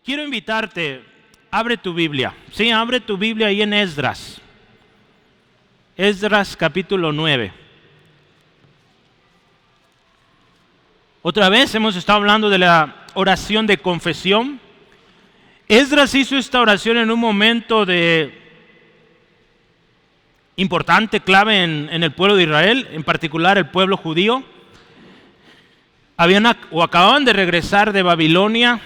Quiero invitarte, abre tu Biblia. Sí, abre tu Biblia ahí en Esdras. Esdras capítulo 9. Otra vez hemos estado hablando de la oración de confesión. Esdras hizo esta oración en un momento importante, clave en el pueblo de Israel, en particular el pueblo judío. Acababan de regresar de Babilonia.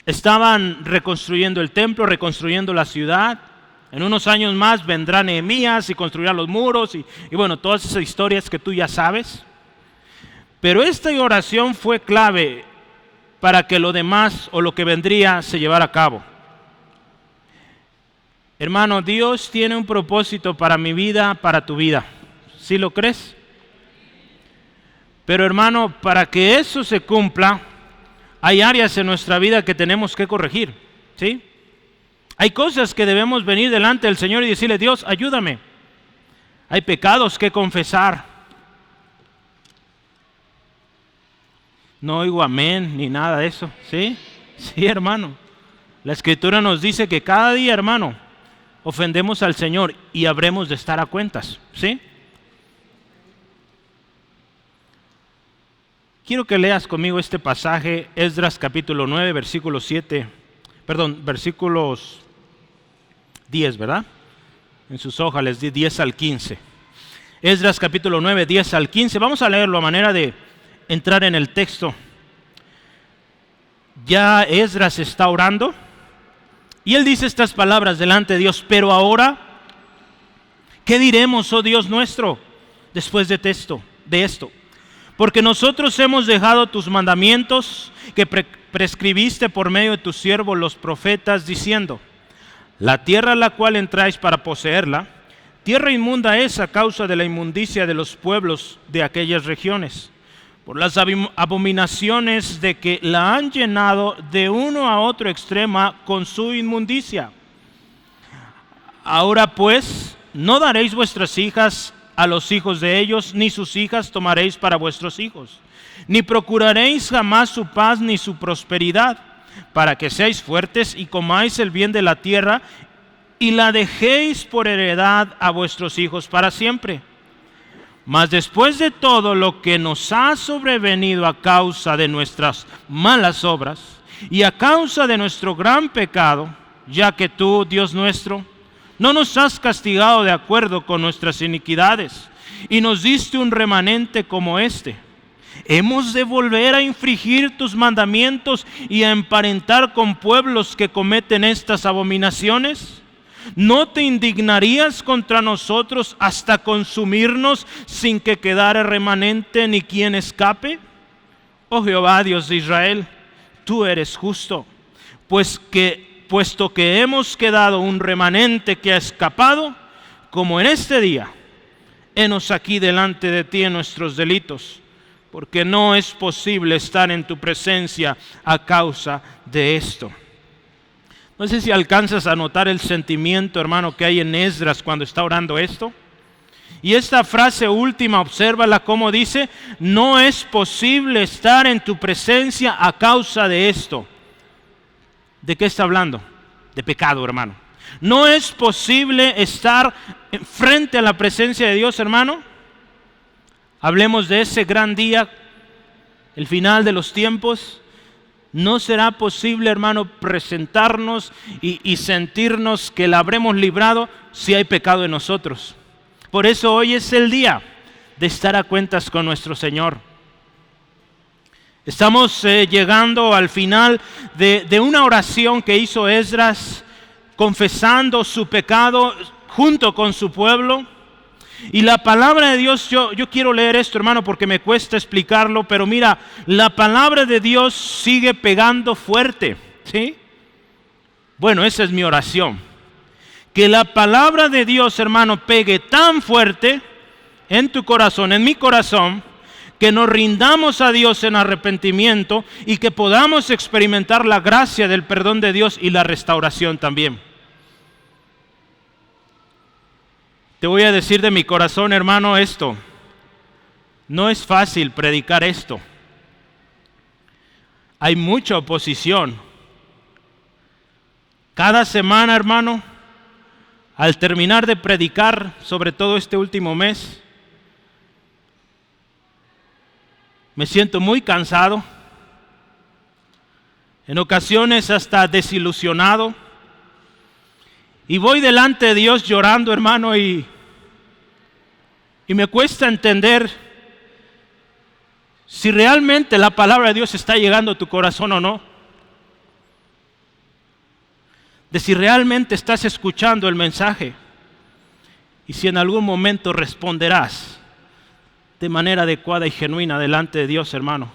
Estaban reconstruyendo el templo, reconstruyendo la ciudad. En unos años más vendrá Nehemías y construirá los muros y bueno, todas esas historias que tú ya sabes. Pero esta oración fue clave para que lo demás o lo que vendría se llevara a cabo. Hermano, Dios tiene un propósito para mi vida, para tu vida. ¿Sí lo crees? Pero hermano, para que eso se cumpla, hay áreas en nuestra vida que tenemos que corregir, ¿sí? Hay cosas que debemos venir delante del Señor y decirle: Dios, ayúdame. Hay pecados que confesar. No oigo amén ni nada de eso, ¿sí? Sí, hermano. La Escritura nos dice que cada día, hermano, ofendemos al Señor y habremos de estar a cuentas, ¿sí? Quiero que leas conmigo este pasaje, Esdras capítulo 9, versículos 10, ¿verdad? En sus hojas les di 10 al 15. Esdras capítulo 9, 10 al 15. Vamos a leerlo a manera de entrar en el texto. Ya Esdras está orando y él dice estas palabras delante de Dios: pero ahora, ¿qué diremos, oh Dios nuestro, después de esto? Porque nosotros hemos dejado tus mandamientos que prescribiste por medio de tus siervos los profetas, diciendo: la tierra a la cual entráis para poseerla, tierra inmunda es a causa de la inmundicia de los pueblos de aquellas regiones, por las abominaciones de que la han llenado de uno a otro extremo con su inmundicia. Ahora pues, no daréis vuestras hijas a los hijos de ellos, ni sus hijas tomaréis para vuestros hijos, ni procuraréis jamás su paz ni su prosperidad, para que seáis fuertes y comáis el bien de la tierra y la dejéis por heredad a vuestros hijos para siempre. Mas después de todo lo que nos ha sobrevenido a causa de nuestras malas obras y a causa de nuestro gran pecado, ya que tú, Dios nuestro, no nos has castigado de acuerdo con nuestras iniquidades y nos diste un remanente como este, ¿hemos de volver a infringir tus mandamientos y a emparentar con pueblos que cometen estas abominaciones? ¿No te indignarías contra nosotros hasta consumirnos sin que quedare remanente ni quien escape? Oh Jehová, Dios de Israel, tú eres justo, puesto que hemos quedado un remanente que ha escapado, como en este día, henos aquí delante de ti en nuestros delitos, porque no es posible estar en tu presencia a causa de esto. No sé si alcanzas a notar el sentimiento, hermano, que hay en Esdras cuando está orando esto. Y esta frase última, obsérvala cómo dice: no es posible estar en tu presencia a causa de esto. ¿De qué está hablando? De pecado, hermano. No es posible estar frente a la presencia de Dios, hermano. Hablemos de ese gran día, el final de los tiempos. No será posible, hermano, presentarnos y sentirnos que la habremos librado si hay pecado en nosotros. Por eso hoy es el día de estar a cuentas con nuestro Señor. Estamos llegando al final de una oración que hizo Esdras, confesando su pecado junto con su pueblo. Y la palabra de Dios, yo quiero leer esto, hermano, porque me cuesta explicarlo, pero mira, la palabra de Dios sigue pegando fuerte, ¿sí? Bueno, esa es mi oración. Que la palabra de Dios, hermano, pegue tan fuerte en tu corazón, en mi corazón, que nos rindamos a Dios en arrepentimiento y que podamos experimentar la gracia del perdón de Dios y la restauración también. Te voy a decir de mi corazón, hermano, esto. No es fácil predicar esto. hay mucha oposición. Cada semana, hermano, al terminar de predicar, sobre todo este último mes, me siento muy cansado, en ocasiones hasta desilusionado, y voy delante de Dios llorando, hermano, y me cuesta entender si realmente la palabra de Dios está llegando a tu corazón o no, de si realmente estás escuchando el mensaje y si en algún momento responderás de manera adecuada y genuina delante de Dios, hermano.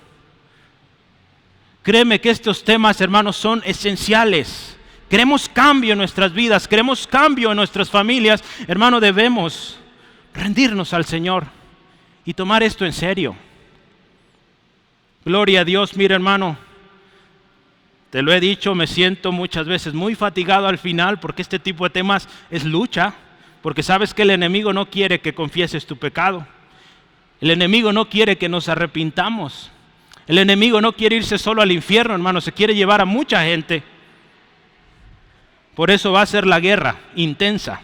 Créeme que estos temas, hermanos, son esenciales. Queremos cambio en nuestras vidas, queremos cambio en nuestras familias. Hermano, debemos rendirnos al Señor y tomar esto en serio. Gloria a Dios. Mira, hermano, te lo he dicho, me siento muchas veces muy fatigado al final porque este tipo de temas es lucha, porque sabes que el enemigo no quiere que confieses tu pecado. El enemigo no quiere que nos arrepintamos. El enemigo no quiere irse solo al infierno, hermano, se quiere llevar a mucha gente. Por eso va a ser la guerra intensa.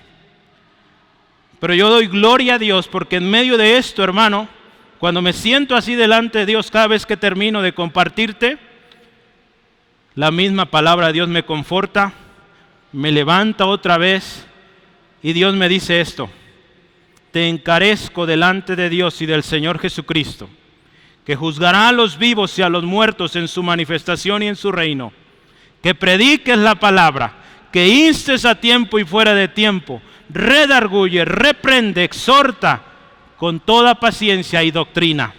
Pero yo doy gloria a Dios porque en medio de esto, hermano, cuando me siento así delante de Dios, cada vez que termino de compartirte, la misma palabra de Dios me conforta, me levanta otra vez y Dios me dice esto: te encarezco delante de Dios y del Señor Jesucristo, que juzgará a los vivos y a los muertos en su manifestación y en su reino, que prediques la palabra, que instes a tiempo y fuera de tiempo, redarguye, reprende, exhorta con toda paciencia y doctrina.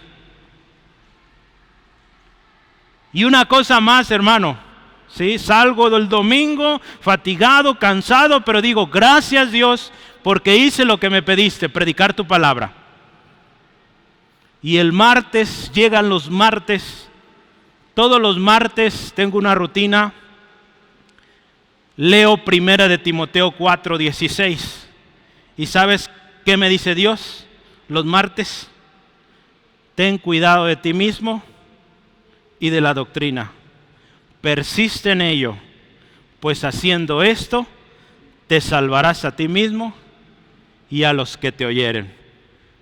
Y una cosa más, hermano, ¿sí? Salgo del domingo fatigado, cansado, pero digo, gracias Dios, porque hice lo que me pediste, predicar tu palabra. Y el martes, llegan los martes, todos los martes tengo una rutina, leo 1 de Timoteo 4:16. ¿Y sabes qué me dice Dios los martes? Ten cuidado de ti mismo y de la doctrina. Persiste en ello, pues haciendo esto te salvarás a ti mismo y a los que te oyeren.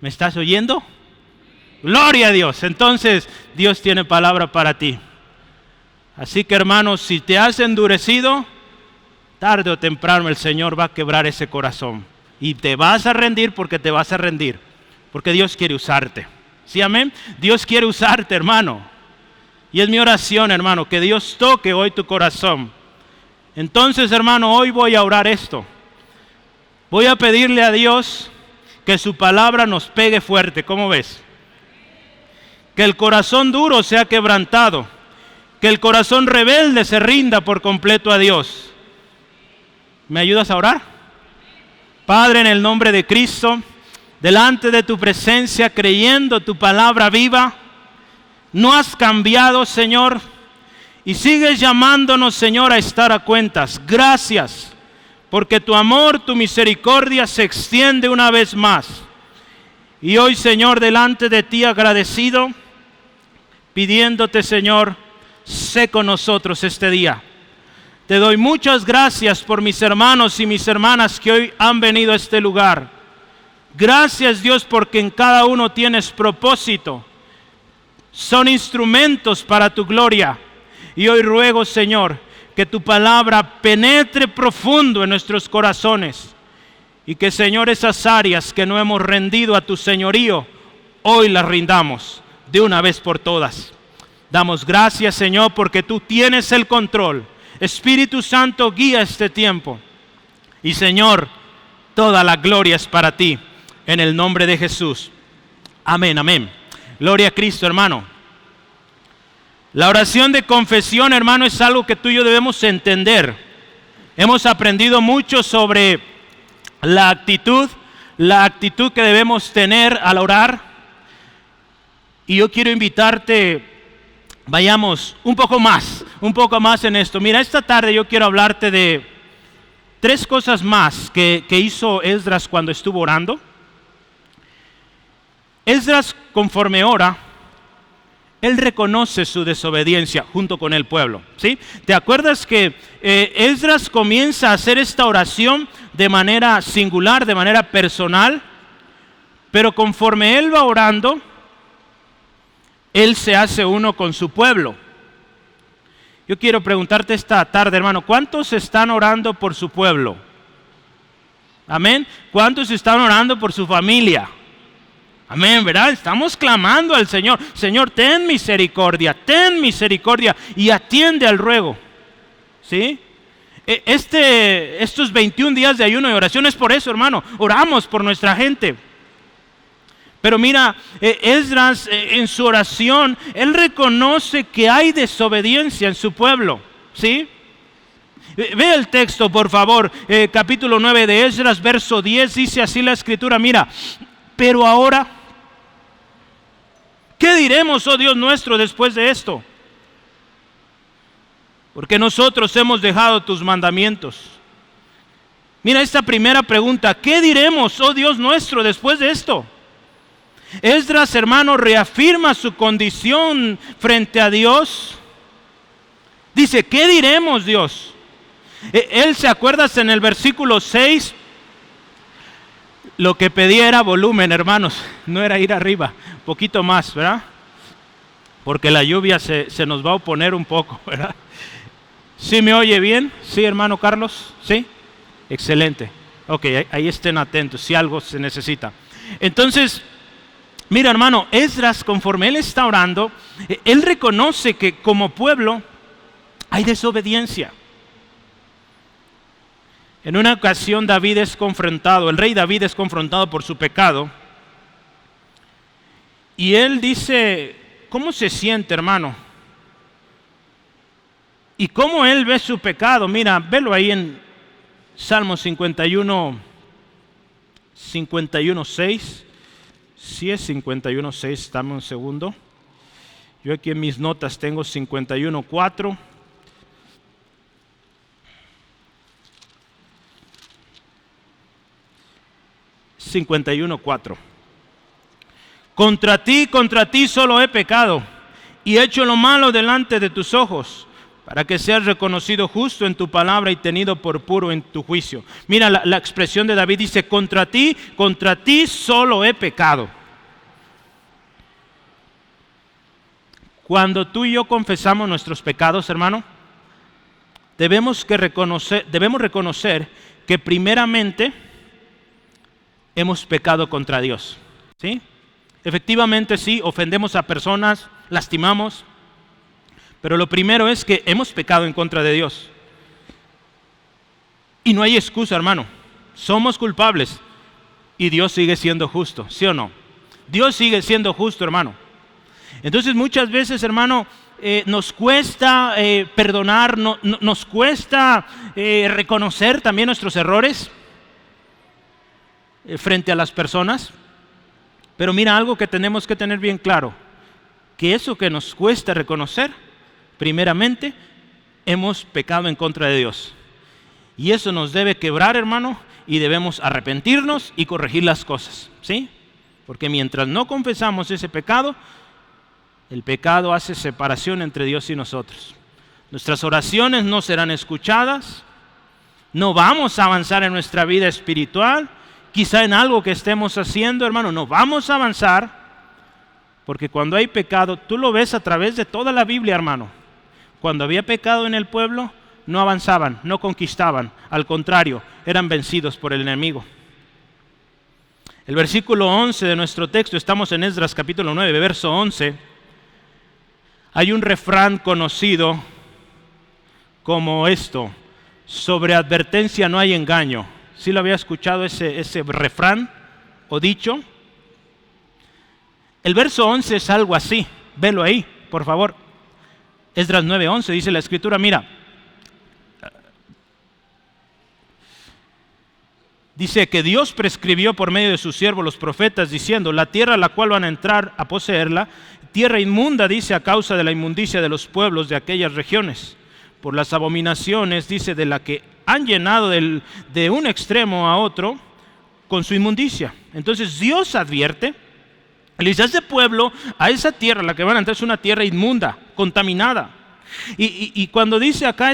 ¿Me estás oyendo? Gloria a Dios. Entonces Dios tiene palabra para ti. Así que, hermanos, si te has endurecido, tarde o temprano el Señor va a quebrar ese corazón y te vas a rendir, porque te vas a rendir, porque Dios quiere usarte. ¿Sí, amén? Dios quiere usarte, hermano. Y es mi oración, hermano, que Dios toque hoy tu corazón. Entonces, hermano, hoy voy a orar esto. Voy a pedirle a Dios que su palabra nos pegue fuerte. ¿Cómo ves? Que el corazón duro sea quebrantado. Que el corazón rebelde se rinda por completo a Dios. ¿Me ayudas a orar? Padre, en el nombre de Cristo, delante de tu presencia, creyendo tu palabra viva, no has cambiado, Señor, y sigues llamándonos, Señor, a estar a cuentas. Gracias, porque tu amor, tu misericordia se extiende una vez más. Y hoy, Señor, delante de ti agradecido, pidiéndote, Señor, sé con nosotros este día. Te doy muchas gracias por mis hermanos y mis hermanas que hoy han venido a este lugar. Gracias, Dios, porque en cada uno tienes propósito. Son instrumentos para tu gloria. Y hoy ruego, Señor, que tu palabra penetre profundo en nuestros corazones. Y que, Señor, esas áreas que no hemos rendido a tu señorío, hoy las rindamos de una vez por todas. Damos gracias, Señor, porque tú tienes el control. Espíritu Santo, guía este tiempo. Y, Señor, toda la gloria es para ti, en el nombre de Jesús. Amén, amén. Gloria a Cristo, hermano. La oración de confesión, hermano, es algo que tú y yo debemos entender. Hemos aprendido mucho sobre la actitud que debemos tener al orar. Y yo quiero invitarte, vayamos un poco más en esto. Mira, esta tarde yo quiero hablarte de 3 cosas más que hizo Esdras cuando estuvo orando. Esdras, conforme ora, él reconoce su desobediencia junto con el pueblo, ¿sí? ¿Te acuerdas que Esdras comienza a hacer esta oración de manera singular, de manera personal? Pero conforme él va orando, él se hace uno con su pueblo. Yo quiero preguntarte esta tarde, hermano, ¿cuántos están orando por su pueblo? Amén. ¿Cuántos están orando por su familia? Amén, ¿verdad? Estamos clamando al Señor. Señor, ten misericordia y atiende al ruego. ¿Sí? Estos 21 días de ayuno y oración es por eso, hermano. Oramos por nuestra gente. Pero mira, Esdras en su oración, él reconoce que hay desobediencia en su pueblo. ¿Sí? Ve el texto, por favor, capítulo 9 de Esdras, verso 10, dice así la escritura, mira, pero ahora, ¿qué diremos, oh Dios nuestro, después de esto? Porque nosotros hemos dejado tus mandamientos. Mira esta primera pregunta, ¿qué diremos, oh Dios nuestro, después de esto? Esdras, hermano, reafirma su condición frente a Dios. Dice, ¿qué diremos, Dios? Él, ¿se acuerdas en el versículo 6? Lo que pedía era volumen, hermanos, no era ir arriba, poquito más, ¿verdad? Porque la lluvia se nos va a oponer un poco, ¿verdad? ¿Sí me oye bien? ¿Sí, hermano Carlos? ¿Sí? Excelente. Ok, ahí estén atentos, si algo se necesita. Entonces, mira, hermano, Esdras, conforme él está orando, él reconoce que como pueblo hay desobediencia. En una ocasión el rey David es confrontado por su pecado. Y él dice, ¿cómo se siente, hermano? Y cómo él ve su pecado. Mira, velo ahí en Salmo 51:6. Si es 51:6, dame un segundo. Yo aquí en mis notas tengo 51:4. Contra ti solo he pecado y he hecho lo malo delante de tus ojos, para que seas reconocido justo en tu palabra y tenido por puro en tu juicio. Mira la expresión de David, dice, contra ti solo he pecado. Cuando tú y yo confesamos nuestros pecados, hermano, debemos reconocer que primeramente hemos pecado contra Dios. ¿Sí? Efectivamente sí, ofendemos a personas, lastimamos, pero lo primero es que hemos pecado en contra de Dios. Y no hay excusa, hermano. Somos culpables y Dios sigue siendo justo, ¿sí o no? Dios sigue siendo justo, hermano. Entonces muchas veces, hermano, nos cuesta perdonar, nos cuesta reconocer también nuestros errores frente a las personas. Pero mira, algo que tenemos que tener bien claro, que eso que nos cuesta reconocer, primeramente, hemos pecado en contra de Dios. Y eso nos debe quebrar, hermano, y debemos arrepentirnos y corregir las cosas, ¿sí? Porque mientras no confesamos ese pecado, el pecado hace separación entre Dios y nosotros. Nuestras oraciones no serán escuchadas, no vamos a avanzar en nuestra vida espiritual, quizá en algo que estemos haciendo, hermano, no vamos a avanzar, porque cuando hay pecado, tú lo ves a través de toda la Biblia, hermano. Cuando había pecado en el pueblo, no avanzaban, no conquistaban, al contrario, eran vencidos por el enemigo. El versículo 11 de nuestro texto, estamos en Esdras capítulo 9, verso 11, hay un refrán conocido como esto: sobre advertencia no hay engaño. ¿Sí lo había escuchado ese refrán o dicho? El verso 11 es algo así, velo ahí, por favor. Esdras 9:11 dice la escritura, mira, dice que Dios prescribió por medio de sus siervos los profetas diciendo, la tierra a la cual van a entrar a poseerla, tierra inmunda, dice, a causa de la inmundicia de los pueblos de aquellas regiones, por las abominaciones, dice, de la que han llenado de un extremo a otro con su inmundicia. Entonces Dios advierte, Le dice, a ese pueblo, a esa tierra, la que van a entrar es una tierra inmunda, contaminada. Y cuando dice acá,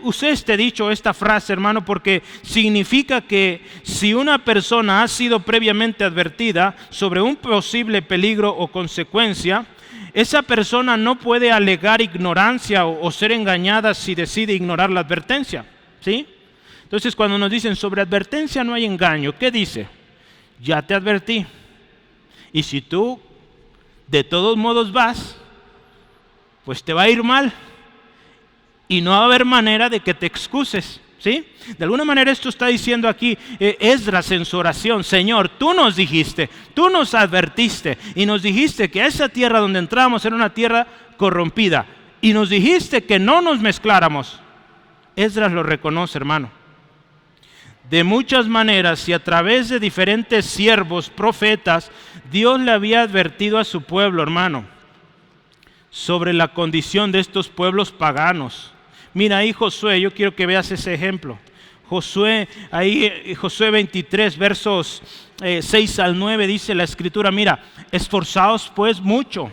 usé este dicho, esta frase, hermano, porque significa que si una persona ha sido previamente advertida sobre un posible peligro o consecuencia, esa persona no puede alegar ignorancia o ser engañada si decide ignorar la advertencia, ¿sí? Entonces, cuando nos dicen sobre advertencia no hay engaño, ¿qué dice? Ya te advertí. Y si tú de todos modos vas, pues te va a ir mal y no va a haber manera de que te excuses, ¿sí? De alguna manera esto está diciendo aquí Esdras en su oración: Señor, tú nos dijiste, tú nos advertiste y nos dijiste que esa tierra donde entramos era una tierra corrompida y nos dijiste que no nos mezcláramos. Esdras lo reconoce, hermano. De muchas maneras y a través de diferentes siervos, profetas, Dios le había advertido a su pueblo, hermano, sobre la condición de estos pueblos paganos. Mira ahí Josué, yo quiero que veas ese ejemplo. Josué 23, versos 6 al 9, dice la Escritura: mira, esforzaos pues mucho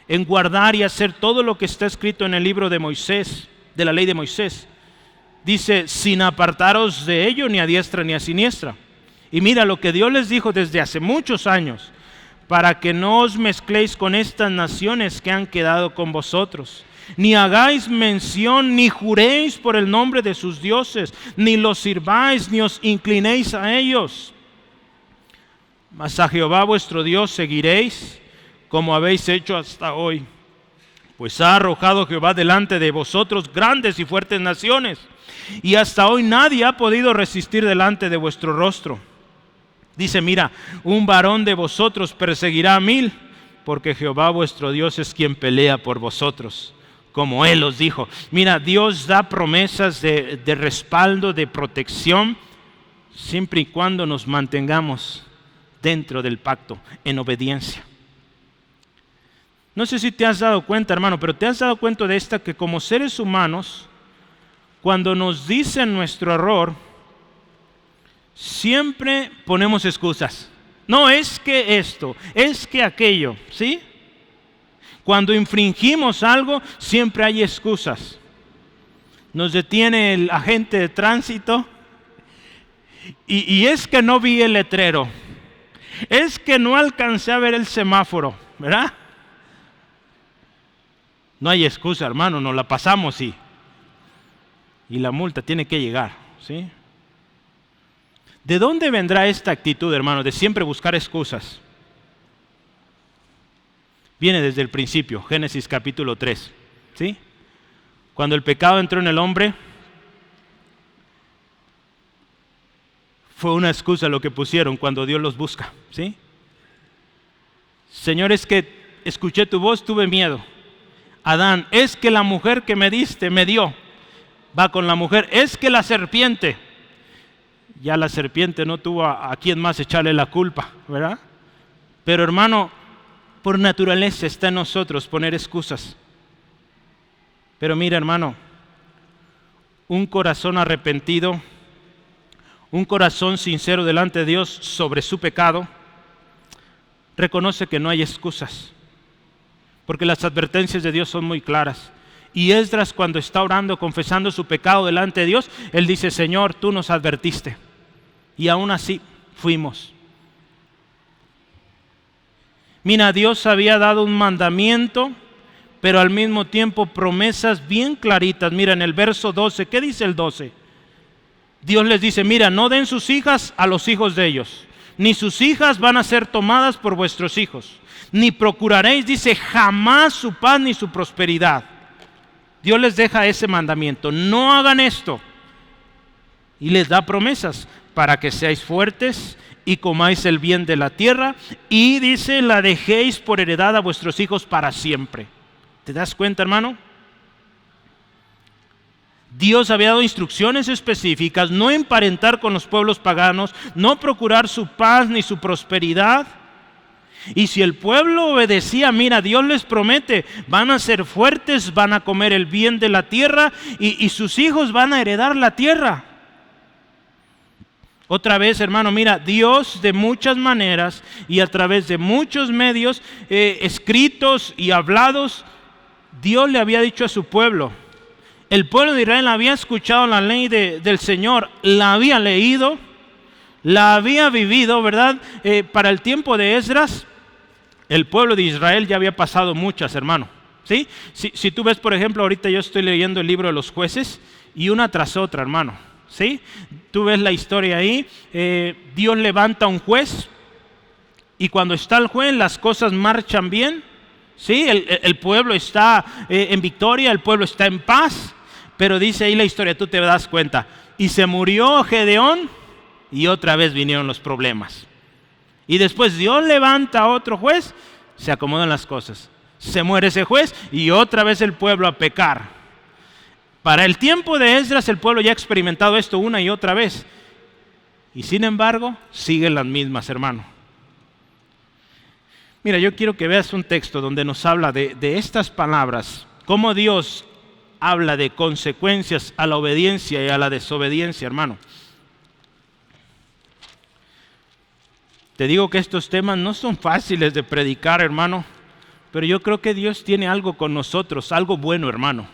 en guardar y hacer todo lo que está escrito en el libro de Moisés, de la ley de Moisés. Dice, sin apartaros de ello ni a diestra ni a siniestra. Y mira lo que Dios les dijo desde hace muchos años: para que no os mezcléis con estas naciones que han quedado con vosotros, ni hagáis mención, ni juréis por el nombre de sus dioses, ni los sirváis, ni os inclinéis a ellos. Mas a Jehová vuestro Dios seguiréis, como habéis hecho hasta hoy. Pues ha arrojado Jehová delante de vosotros grandes y fuertes naciones, y hasta hoy nadie ha podido resistir delante de vuestro rostro. Dice, mira, un varón de vosotros perseguirá a 1000, porque Jehová vuestro Dios es quien pelea por vosotros, como Él os dijo. Mira, Dios da promesas de respaldo, de protección, siempre y cuando nos mantengamos dentro del pacto, en obediencia. No sé si te has dado cuenta, hermano, pero te has dado cuenta de esta, que como seres humanos, cuando nos dicen nuestro error, siempre ponemos excusas. No, es que esto, es que aquello, ¿sí? Cuando infringimos algo, siempre hay excusas. Nos detiene el agente de tránsito y es que no vi el letrero, es que no alcancé a ver el semáforo, ¿verdad? No hay excusa, hermano, nos la pasamos y la multa tiene que llegar, ¿sí? ¿De dónde vendrá esta actitud, hermano, de siempre buscar excusas? Viene desde el principio, Génesis capítulo 3, ¿sí? Cuando el pecado entró en el hombre, fue una excusa lo que pusieron cuando Dios los busca, ¿sí? Señor, es que escuché tu voz, tuve miedo. Adán, es que la mujer que me diste me dio. Va con la mujer, es que la serpiente. Ya la serpiente no tuvo a quien más echarle la culpa, ¿verdad? Pero hermano, por naturaleza está en nosotros poner excusas. Pero mira, hermano, un corazón arrepentido, un corazón sincero delante de Dios sobre su pecado, reconoce que no hay excusas, porque las advertencias de Dios son muy claras. Y Esdras, cuando está orando, confesando su pecado delante de Dios, él dice, Señor, tú nos advertiste, y aún así fuimos. Mira, Dios había dado un mandamiento, pero al mismo tiempo promesas bien claritas. Mira, en el verso 12, ¿qué dice el 12? Dios les dice, mira, no den sus hijas a los hijos de ellos, ni sus hijas van a ser tomadas por vuestros hijos, ni procuraréis, dice, jamás su paz ni su prosperidad. Dios les deja ese mandamiento, no hagan esto. Y les da promesas para que seáis fuertes y comáis el bien de la tierra, y dice, la dejéis por heredad a vuestros hijos para siempre. ¿Te das cuenta, hermano? Dios había dado instrucciones específicas: no emparentar con los pueblos paganos, no procurar su paz ni su prosperidad. Y si el pueblo obedecía, mira, Dios les promete, van a ser fuertes, van a comer el bien de la tierra y sus hijos van a heredar la tierra. Otra vez, hermano, mira, Dios de muchas maneras y a través de muchos medios escritos y hablados, Dios le había dicho a su pueblo. El pueblo de Israel había escuchado la ley del Señor, la había leído, la había vivido, ¿verdad? Para el tiempo de Esdras, el pueblo de Israel ya había pasado muchas, hermano. ¿Sí? Si tú ves, por ejemplo, ahorita yo estoy leyendo el libro de los jueces y una tras otra, hermano. ¿Sí? Tú ves la historia ahí, Dios levanta un juez y cuando está el juez las cosas marchan bien. ¿Sí? El pueblo está en victoria, el pueblo está en paz. Pero dice ahí la historia, tú te das cuenta, y se murió Gedeón y otra vez vinieron los problemas. Y después Dios levanta a otro juez, se acomodan las cosas. Se muere ese juez y otra vez el pueblo a pecar. Para el tiempo de Esdras el pueblo ya ha experimentado esto una y otra vez. Y sin embargo, siguen las mismas, hermano. Mira, yo quiero que veas un texto donde nos habla de estas palabras, cómo Dios habla de consecuencias a la obediencia y a la desobediencia, hermano. Te digo que estos temas no son fáciles de predicar, hermano, pero yo creo que Dios tiene algo con nosotros, algo bueno, hermano,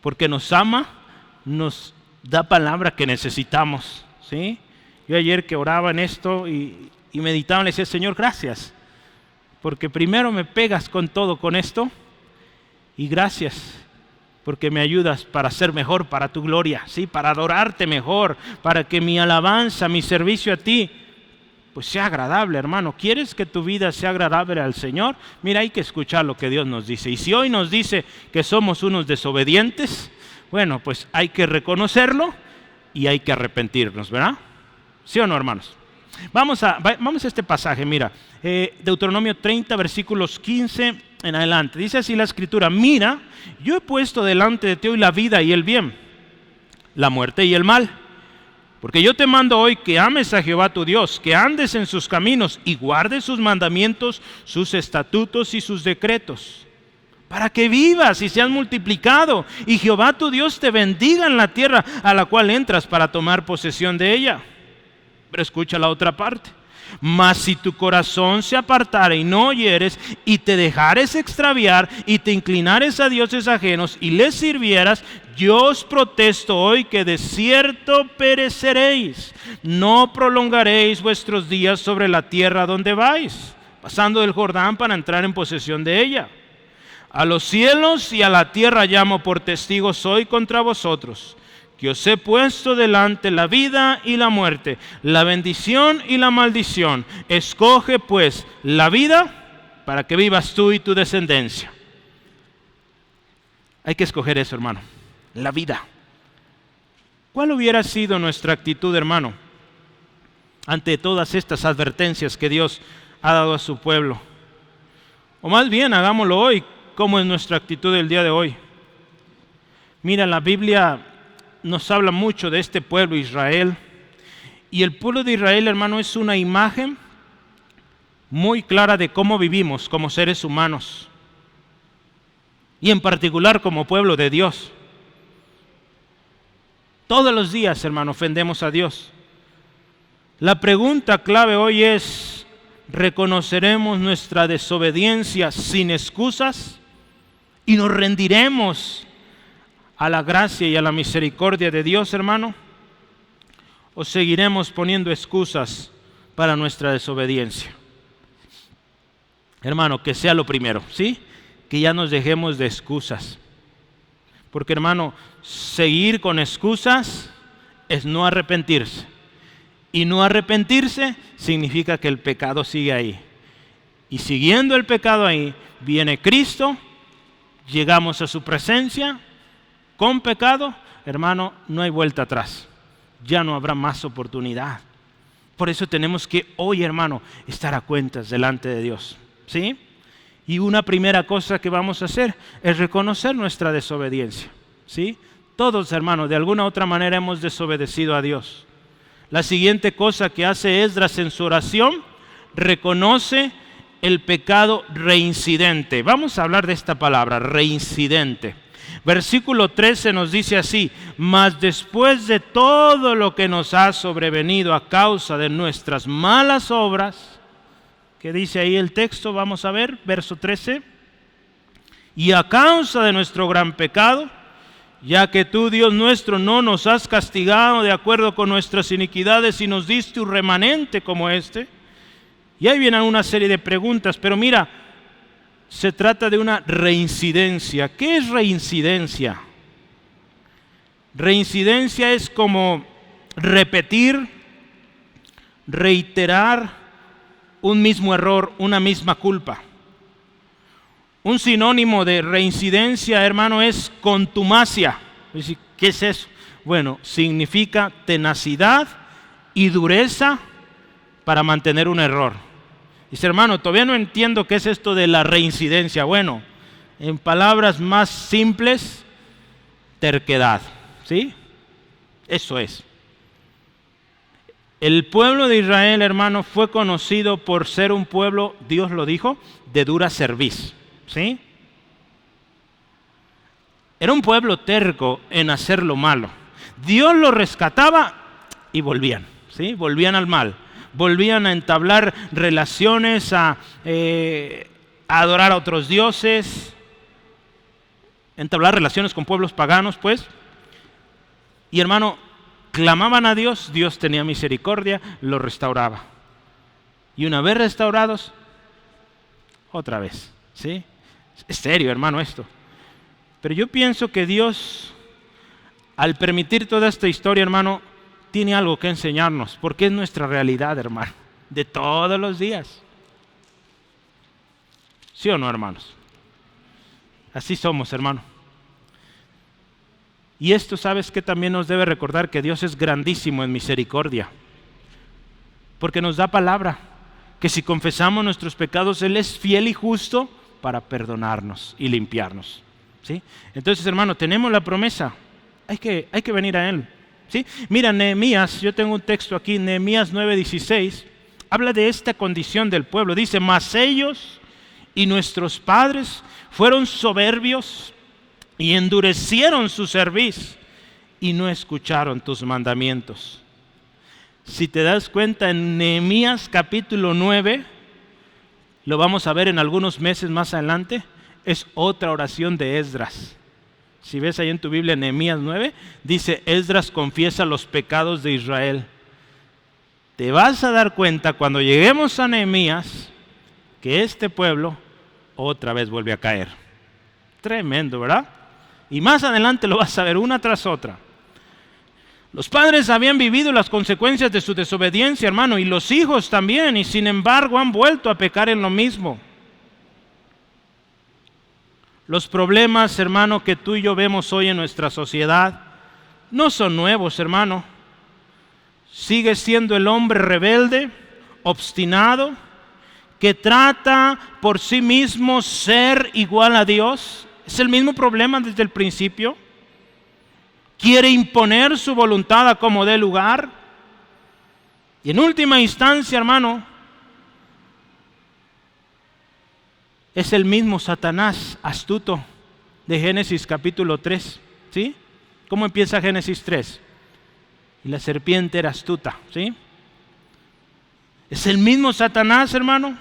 porque nos ama, nos da palabra que necesitamos, ¿sí? Yo ayer que oraba en esto y meditaba, le decía, Señor, gracias, porque primero me pegas con todo con esto, y gracias porque me ayudas para ser mejor para tu gloria, ¿sí? Para adorarte mejor, para que mi alabanza, mi servicio a ti, pues sea agradable, hermano. ¿Quieres que tu vida sea agradable al Señor? Mira, hay que escuchar lo que Dios nos dice. Y si hoy nos dice que somos unos desobedientes, bueno, pues hay que reconocerlo y hay que arrepentirnos, ¿verdad? ¿Sí o no, hermanos? Vamos a este pasaje, mira, Deuteronomio 30, versículos 15 en adelante. Dice así la Escritura, mira, yo he puesto delante de ti hoy la vida y el bien, la muerte y el mal. Porque yo te mando hoy que ames a Jehová tu Dios, que andes en sus caminos y guardes sus mandamientos, sus estatutos y sus decretos, para que vivas y seas multiplicado, y Jehová tu Dios te bendiga en la tierra a la cual entras para tomar posesión de ella. Pero escucha la otra parte. Mas si tu corazón se apartare y no oyeres, y te dejares extraviar, y te inclinares a dioses ajenos, y les sirvieras, yo os protesto hoy que de cierto pereceréis. No prolongaréis vuestros días sobre la tierra donde vais, pasando del Jordán para entrar en posesión de ella. A los cielos y a la tierra llamo por testigos hoy contra vosotros, que os he puesto delante la vida y la muerte, la bendición y la maldición. Escoge pues la vida para que vivas tú y tu descendencia. Hay que escoger eso, hermano, la vida. ¿Cuál hubiera sido nuestra actitud, hermano, ante todas estas advertencias que Dios ha dado a su pueblo? O más bien, hagámoslo hoy. ¿Cómo es nuestra actitud el día de hoy? Mira, la Biblia nos habla mucho de este pueblo Israel, y el pueblo de Israel, hermano, es una imagen muy clara de cómo vivimos como seres humanos y en particular como pueblo de Dios. Todos los días, hermano, ofendemos a Dios. La pregunta clave hoy es, ¿reconoceremos nuestra desobediencia sin excusas y nos rendiremos a la gracia y a la misericordia de Dios, hermano? ¿O seguiremos poniendo excusas para nuestra desobediencia? Hermano, que sea lo primero, ¿sí? Que ya nos dejemos de excusas. Porque, hermano, seguir con excusas es no arrepentirse. Y no arrepentirse significa que el pecado sigue ahí. Y siguiendo el pecado ahí, viene Cristo, llegamos a su presencia. Con pecado, hermano, no hay vuelta atrás. Ya no habrá más oportunidad. Por eso tenemos que hoy, hermano, estar a cuentas delante de Dios, ¿sí? Y una primera cosa que vamos a hacer es reconocer nuestra desobediencia, ¿sí? Todos, hermano, de alguna u otra manera hemos desobedecido a Dios. La siguiente cosa que hace Esdras en su oración, reconoce el pecado reincidente. Vamos a hablar de esta palabra, reincidente. Versículo 13 nos dice así: mas después de todo lo que nos ha sobrevenido a causa de nuestras malas obras, ¿qué dice ahí el texto? Vamos a ver, verso 13. Y a causa de nuestro gran pecado, ya que tú, Dios nuestro, no nos has castigado de acuerdo con nuestras iniquidades y nos diste un remanente como este. Y ahí vienen una serie de preguntas, pero mira, se trata de una reincidencia. ¿Qué es reincidencia? Reincidencia es como repetir, reiterar un mismo error, una misma culpa. Un sinónimo de reincidencia, hermano, es contumacia. ¿Qué es eso? Bueno, significa tenacidad y dureza para mantener un error. Dice, hermano, todavía no entiendo qué es esto de la reincidencia. Bueno, en palabras más simples, terquedad. ¿Sí? Eso es. El pueblo de Israel, hermano, fue conocido por ser un pueblo, Dios lo dijo, de dura cerviz. ¿Sí? Era un pueblo terco en hacer lo malo. Dios lo rescataba y volvían. ¿Sí? Volvían al mal. Volvían a entablar relaciones, a adorar a otros dioses, entablar relaciones con pueblos paganos, pues. Y hermano, clamaban a Dios, Dios tenía misericordia, los restauraba. Y una vez restaurados, otra vez, ¿sí? Es serio, hermano, esto. Pero yo pienso que Dios, al permitir toda esta historia, hermano, tiene algo que enseñarnos, porque es nuestra realidad, hermano, de todos los días. ¿Sí o no, hermanos? Así somos, hermano. Y esto, ¿sabes qué? También nos debe recordar que Dios es grandísimo en misericordia, porque nos da palabra, que si confesamos nuestros pecados, Él es fiel y justo para perdonarnos y limpiarnos. ¿Sí? Entonces, hermano, tenemos la promesa, hay que venir a Él. ¿Sí? Mira, Nehemías, yo tengo un texto aquí, Nehemías 9:16, habla de esta condición del pueblo. Dice, mas ellos y nuestros padres fueron soberbios y endurecieron su cerviz y no escucharon tus mandamientos. Si te das cuenta, en Nehemías capítulo 9, lo vamos a ver en algunos meses más adelante, es otra oración de Esdras. Si ves ahí en tu Biblia, Nehemías 9, dice, Esdras confiesa los pecados de Israel. Te vas a dar cuenta cuando lleguemos a Nehemías que este pueblo otra vez vuelve a caer. Tremendo, ¿verdad? Y más adelante lo vas a ver una tras otra. Los padres habían vivido las consecuencias de su desobediencia, hermano, y los hijos también, y sin embargo han vuelto a pecar en lo mismo. Los problemas, hermano, que tú y yo vemos hoy en nuestra sociedad no son nuevos, hermano. Sigue siendo el hombre rebelde, obstinado, que trata por sí mismo ser igual a Dios. Es el mismo problema desde el principio. Quiere imponer su voluntad a como dé lugar. Y en última instancia, hermano, es el mismo Satanás astuto de Génesis capítulo 3, ¿sí? ¿Cómo empieza Génesis 3? Y la serpiente era astuta, ¿sí? Es el mismo Satanás, hermano,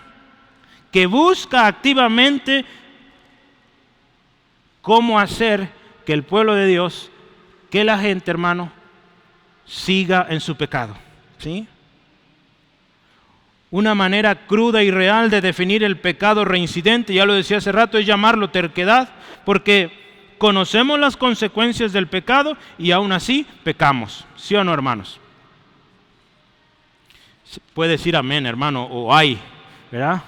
que busca activamente cómo hacer que el pueblo de Dios, que la gente, hermano, siga en su pecado, ¿sí? Una manera cruda y real de definir el pecado reincidente, ya lo decía hace rato, es llamarlo terquedad, porque conocemos las consecuencias del pecado y aún así pecamos. ¿Sí o no, hermanos? Puede decir amén, hermano, o ay, ¿verdad?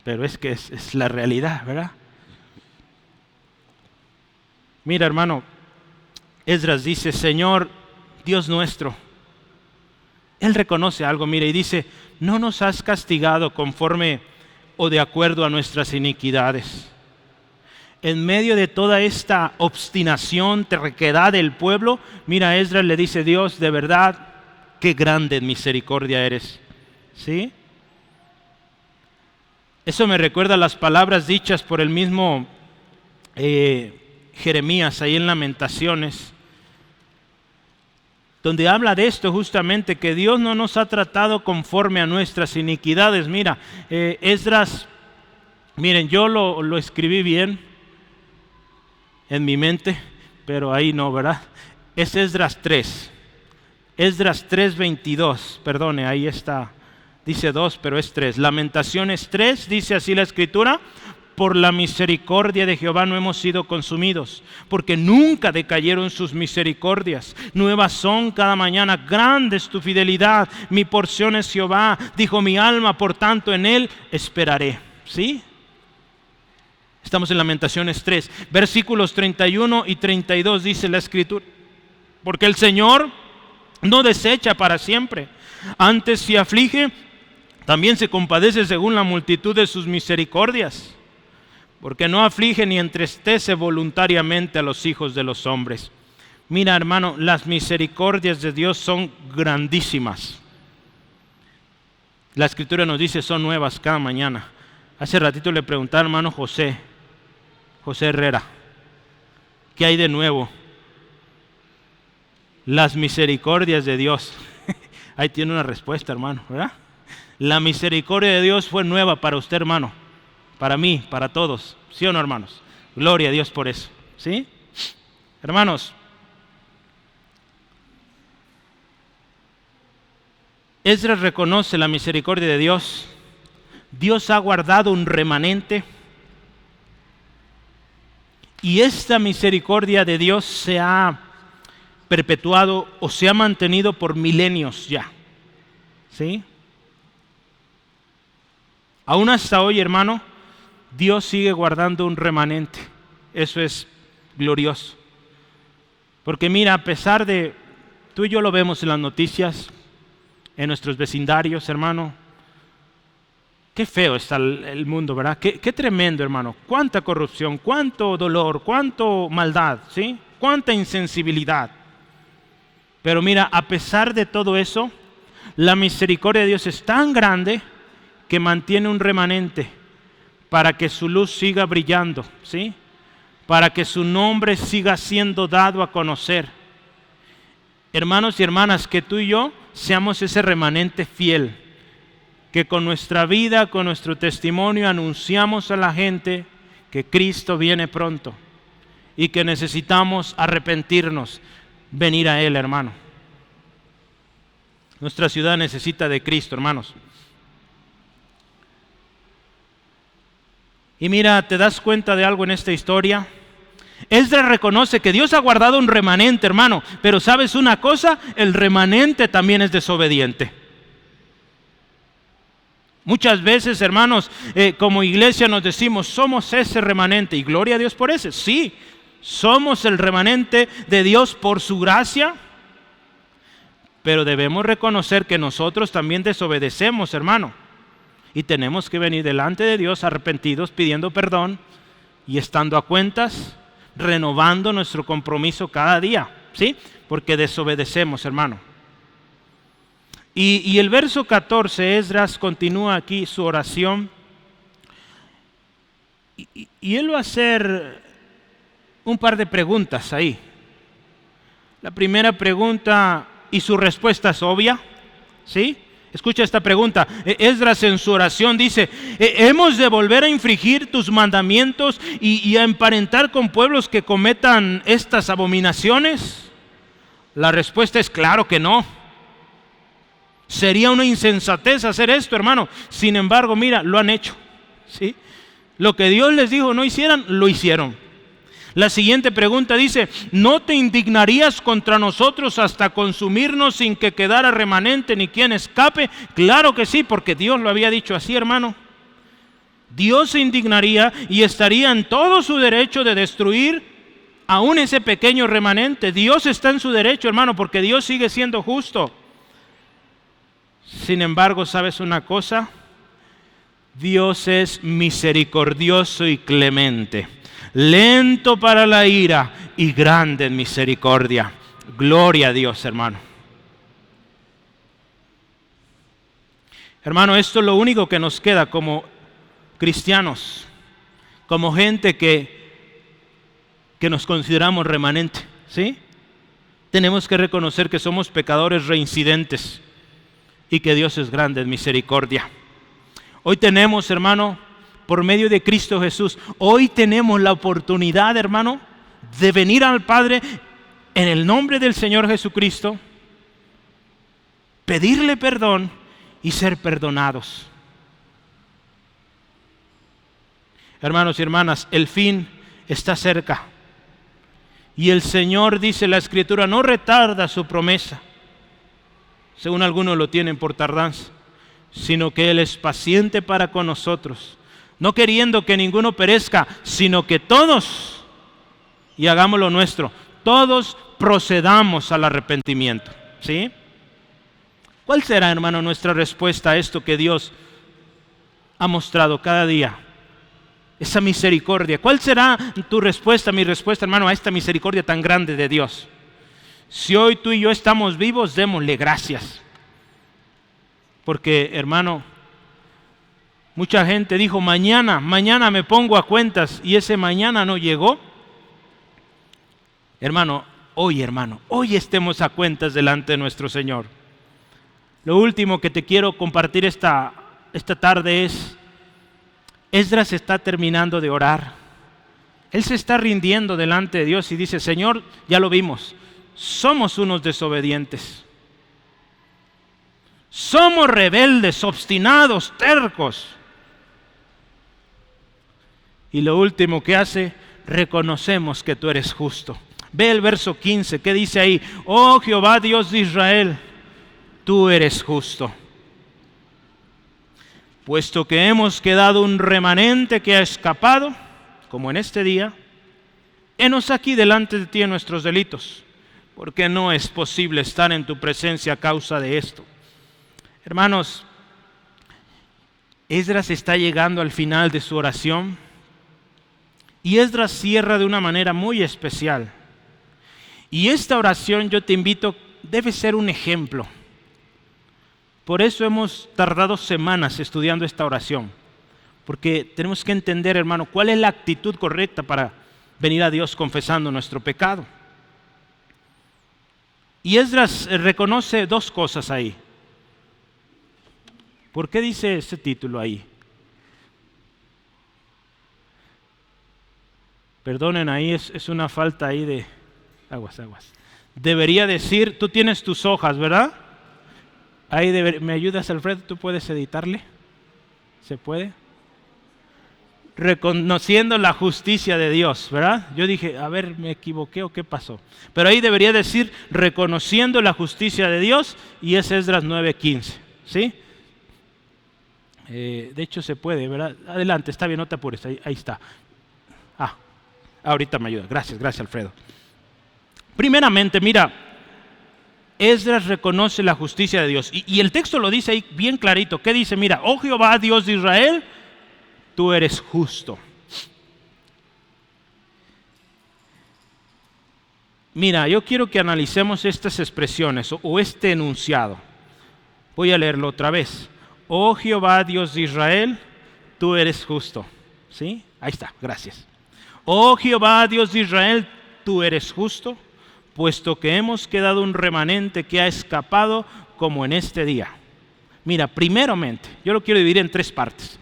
Pero es que es la realidad, ¿verdad? Mira, hermano, Esdras dice, Señor, Dios nuestro, Él reconoce algo, mira, y dice, no nos has castigado conforme o de acuerdo a nuestras iniquidades. En medio de toda esta obstinación, terquedad del pueblo, mira, Esdras le dice, Dios, de verdad, qué grande en misericordia eres. ¿Sí? Eso me recuerda las palabras dichas por el mismo Jeremías, ahí en Lamentaciones, donde habla de esto justamente, que Dios no nos ha tratado conforme a nuestras iniquidades. Mira, Esdras, miren, yo lo escribí bien en mi mente, pero ahí no, ¿verdad? Es Esdras 3, Esdras 3:22, perdone, ahí está, dice 2, pero es 3. Lamentaciones 3, dice así la Escritura: por la misericordia de Jehová no hemos sido consumidos, porque nunca decayeron sus misericordias. Nuevas son cada mañana, grande es tu fidelidad. Mi porción es Jehová, dijo mi alma, por tanto en él esperaré. ¿Sí? Estamos en Lamentaciones 3, versículos 31 y 32, dice la Escritura: porque el Señor no desecha para siempre, antes si aflige, también se compadece según la multitud de sus misericordias. Porque no aflige ni entristece voluntariamente a los hijos de los hombres. Mira, hermano, las misericordias de Dios son grandísimas. La Escritura nos dice, son nuevas cada mañana. Hace ratito le preguntaba al hermano José Herrera, ¿qué hay de nuevo? Las misericordias de Dios. Ahí tiene una respuesta, hermano, ¿verdad? La misericordia de Dios fue nueva para usted, hermano, para mí, para todos. ¿Sí o no, hermanos? Gloria a Dios por eso. ¿Sí? Hermanos, Esdras reconoce la misericordia de Dios. Dios ha guardado un remanente. Y esta misericordia de Dios se ha perpetuado o se ha mantenido por milenios ya. ¿Sí? Aún hasta hoy, hermano, Dios sigue guardando un remanente. Eso es glorioso. Porque mira, a pesar de, tú y yo lo vemos en las noticias, en nuestros vecindarios, hermano, qué feo está el mundo, ¿verdad? Qué tremendo, hermano. Cuánta corrupción, cuánto dolor, cuánto maldad, ¿sí? Cuánta insensibilidad. Pero mira, a pesar de todo eso, la misericordia de Dios es tan grande que mantiene un remanente para que su luz siga brillando, ¿sí? Para que su nombre siga siendo dado a conocer. Hermanos y hermanas, que tú y yo seamos ese remanente fiel, que con nuestra vida, con nuestro testimonio anunciamos a la gente que Cristo viene pronto y que necesitamos arrepentirnos, venir a Él, hermano. Nuestra ciudad necesita de Cristo, hermanos. Y mira, ¿te das cuenta de algo en esta historia? Esdras reconoce que Dios ha guardado un remanente, hermano, pero ¿sabes una cosa? El remanente también es desobediente. Muchas veces, hermanos, como iglesia nos decimos, somos ese remanente, y gloria a Dios por ese. Sí, somos el remanente de Dios por su gracia, pero debemos reconocer que nosotros también desobedecemos, hermano. Y tenemos que venir delante de Dios arrepentidos, pidiendo perdón y estando a cuentas, renovando nuestro compromiso cada día, ¿sí? Porque desobedecemos, hermano. Y el verso 14, Esdras continúa aquí su oración. Y él va a hacer un par de preguntas ahí. La primera pregunta, y su respuesta es obvia, ¿sí? Escucha esta pregunta. Esdras en su oración dice, ¿hemos de volver a infringir tus mandamientos y a emparentar con pueblos que cometan estas abominaciones? La respuesta es claro que no. Sería una insensatez hacer esto, hermano. Sin embargo, mira, lo han hecho, ¿sí? Lo que Dios les dijo no hicieran, lo hicieron. La siguiente pregunta dice, ¿no te indignarías contra nosotros hasta consumirnos sin que quedara remanente ni quien escape? Claro que sí, porque Dios lo había dicho así, hermano. Dios se indignaría y estaría en todo su derecho de destruir aún ese pequeño remanente. Dios está en su derecho, hermano, porque Dios sigue siendo justo. Sin embargo, ¿sabes una cosa? Dios es misericordioso y clemente, lento para la ira y grande en misericordia. Gloria a Dios, hermano. Hermano, esto es lo único que nos queda como cristianos, como gente que que nos consideramos remanente, ¿sí? Tenemos que reconocer que somos pecadores reincidentes y que Dios es grande en misericordia. Hoy tenemos, hermano, por medio de Cristo Jesús, hoy tenemos la oportunidad, hermano, de venir al Padre en el nombre del Señor Jesucristo, pedirle perdón y ser perdonados. Hermanos y hermanas, el fin está cerca. Y el Señor, dice la Escritura, no retarda su promesa, según algunos lo tienen por tardanza, sino que Él es paciente para con nosotros, no queriendo que ninguno perezca, sino que todos, y hagamos lo nuestro, todos procedamos al arrepentimiento. ¿Sí? ¿Cuál será, hermano, nuestra respuesta a esto que Dios ha mostrado cada día? Esa misericordia. ¿Cuál será tu respuesta, mi respuesta, hermano, a esta misericordia tan grande de Dios? Si hoy tú y yo estamos vivos, démosle gracias. Porque, hermano, mucha gente dijo, mañana me pongo a cuentas, y ese mañana no llegó. Hermano, hoy estemos a cuentas delante de nuestro Señor. Lo último que te quiero compartir esta tarde es, Esdras está terminando de orar. Él se está rindiendo delante de Dios y dice, Señor, ya lo vimos, somos unos desobedientes. Somos rebeldes, obstinados, tercos. Y lo último que hace, reconocemos que tú eres justo. Ve el verso 15, ¿qué dice ahí? Oh Jehová, Dios de Israel, tú eres justo. Puesto que hemos quedado un remanente que ha escapado, como en este día, henos aquí delante de ti en nuestros delitos, porque no es posible estar en tu presencia a causa de esto. Hermanos, Esdras está llegando al final de su oración, y Esdras cierra de una manera muy especial. Y esta oración, yo te invito, debe ser un ejemplo. Por eso hemos tardado semanas estudiando esta oración, porque tenemos que entender, hermano, cuál es la actitud correcta para venir a Dios confesando nuestro pecado. Y Esdras reconoce dos cosas ahí. ¿Por qué dice ese título ahí? Perdonen, ahí es una falta ahí de aguas. Debería decir, tú tienes tus hojas, ¿verdad? Ahí ¿me ayudas, Alfredo? ¿Tú puedes editarle? ¿Se puede? Reconociendo la justicia de Dios, ¿verdad? Yo dije, a ver, ¿me equivoqué o qué pasó? Pero ahí debería decir, reconociendo la justicia de Dios, y es Esdras 9:15, ¿sí? De hecho se puede, ¿verdad? Adelante, está bien, no te apures, ahí está. Ahorita me ayuda, gracias Alfredo. Primeramente, mira, Esdras reconoce la justicia de Dios. Y el texto lo dice ahí bien clarito. ¿Qué dice? Mira, oh Jehová, Dios de Israel, tú eres justo. Mira, yo quiero que analicemos estas expresiones o este enunciado. Voy a leerlo otra vez. Oh Jehová, Dios de Israel, tú eres justo. ¿Sí? Ahí está, gracias. Oh Jehová, Dios de Israel, tú eres justo, puesto que hemos quedado un remanente que ha escapado como en este día. Mira, primeramente, yo lo quiero dividir en tres partes.